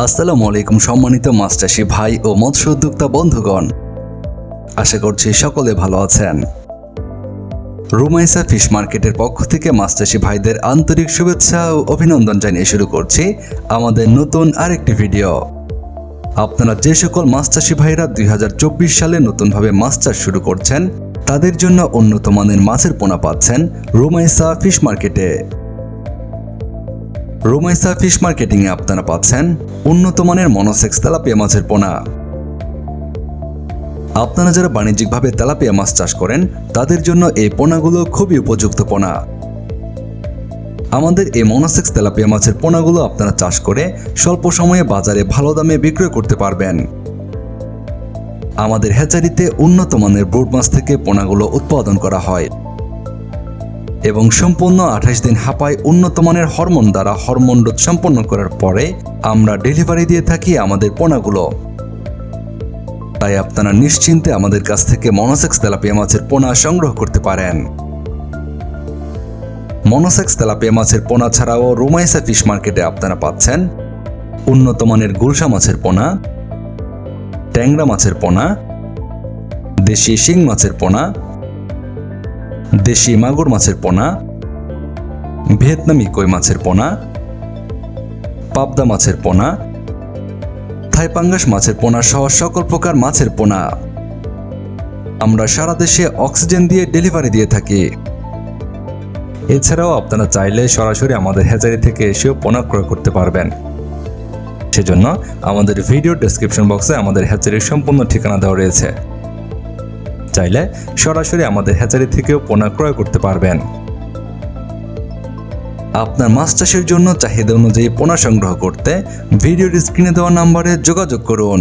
আসসালামু আলাইকুম সম্মানিত মাছ চাষী ভাই ও মৎস্য উদ্যোক্তা বন্ধুগণ, আশা করছি সকলে ভালো আছেন। রুমাইসা ফিশ মার্কেটের পক্ষ থেকে মাছ চাষী ভাইদের আন্তরিক শুভেচ্ছা ও অভিনন্দন জানিয়ে শুরু করছি আমাদের নতুন আরেকটি ভিডিও। আপনারা যে সকল মাছ চাষী ভাইরা 2024 সালে নতুনভাবে মাছ চাষ শুরু করছেন, তাদের জন্য উন্নত মানের মাছের পোনা পাচ্ছেন রুমাইসা ফিশ মার্কেটে। রুমাইসা ফিশ মার্কেটিংয়ে আপনারা পাচ্ছেন উন্নত মানের মনোসেক্স তেলাপিয়া মাছের পোনা। আপনারা যারা বাণিজ্যিকভাবে তেলাপিয়া মাছ চাষ করেন, তাদের জন্য এই পোনাগুলো খুবই উপযুক্ত পোনা। আমাদের এই মনোসেক্স তেলাপিয়া মাছের পোনাগুলো আপনারা চাষ করে স্বল্প সময়ে বাজারে ভালো দামে বিক্রয় করতে পারবেন। আমাদের হ্যাচারিতে উন্নত মানের ব্রুড মাছ থেকে পোনাগুলো উৎপাদন করা হয় এবং সম্পূর্ণ 28 দিন হাঁপায় উন্নত মানের হরমোন দ্বারা হরমোন ডোজ সম্পন্ন করার পরে আমরা ডেলিভারি দিয়ে থাকি আমাদের পোনাগুলো। তাই আপনারা নিশ্চিন্তে আমাদের কাছ থেকে মনোসেক্স তেলাপিয়া মাছের পোনা সংগ্রহ করতে পারেন। মনোসেক্স তেলাপিয়া মাছের পোনা ছাড়াও রুমাইসা ফিশ মার্কেটে আপনারা পাচ্ছেন উন্নত মানের গুলশা মাছের পোনা, ট্যাংরা মাছের পোনা, দেশি শিং মাছের পোনা, দেশি মাগুর মাছের পোনা, ভিয়েতনামি কই মাছের পোনা, পাবদা মাছের পোনা, থাই পাঙ্গাস মাছের পোনা সহ সকল প্রকার মাছের পোনা আমরা সারা দেশে অক্সিজেন দিয়ে ডেলিভারি দিয়ে থাকি। এছাড়াও আপনারা চাইলে সরাসরি আমাদের হ্যাচারি থেকে এসেও পোনা ক্রয় করতে পারবেন। সেজন্য আমাদের ভিডিও ডেসক্রিপশন বক্সে আমাদের হ্যাচারির সম্পূর্ণ ঠিকানা দেওয়া রয়েছে। চাইলে সরাসরি আমাদের হ্যাচারি থেকেও পোনা ক্রয় করতে পারবেন। আপনার মাছ চাষের জন্য চাহিদা অনুযায়ী পোনা সংগ্রহ করতে ভিডিওর স্ক্রিনে দেওয়া নম্বরে যোগাযোগ করুন।